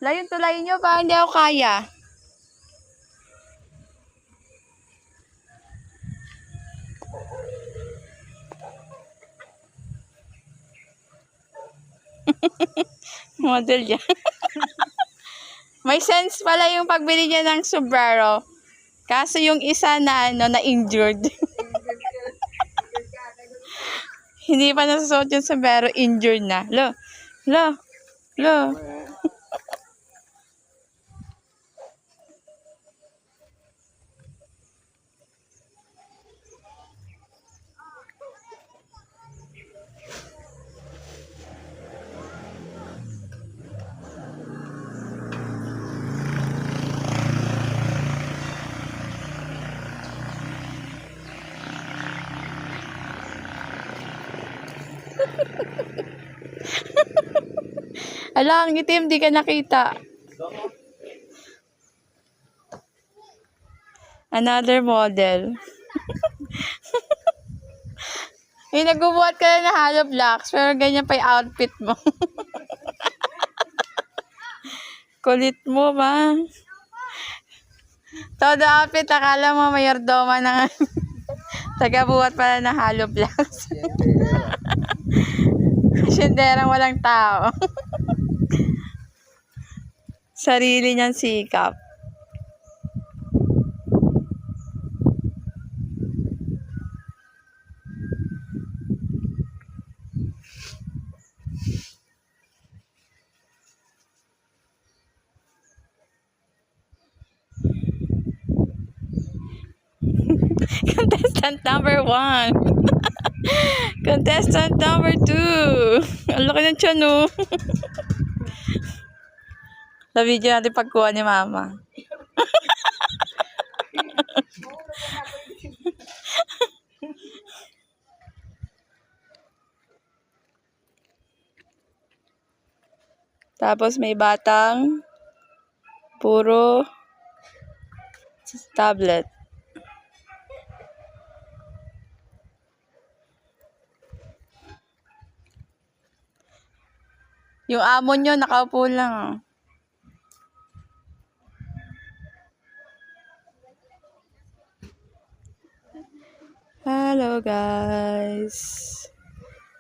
Layon tulayin nyo ba? Hindi ako kaya. Model yan. May sense pala yung pagbili niya ng sombrero. Kaso yung isa na na-injured. Hindi pa nasusuot yung sombrero, injured na. Lo. Ala, ang itim, di ka nakita. Another model. Nagbubuhat ka na ng hollow blocks, pero ganyan pa yung outfit mo. Kulit mo ba? Todo outfit, akala mo mayordoma ng tagabuhat pala ng hollow blocks. Kasyenderang walang tao. Sarili niyang sikap. Contestant number 1. Contestant number 2. Ang laki ng tiyan, no? Sa video natin pagkuha ni Mama. Tapos may batang puro tablet. Yung amo nyo nakaupo lang. Hello guys.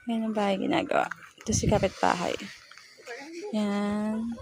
Yan ang bahay ginagawa. Ito si kapitbahay. Yan.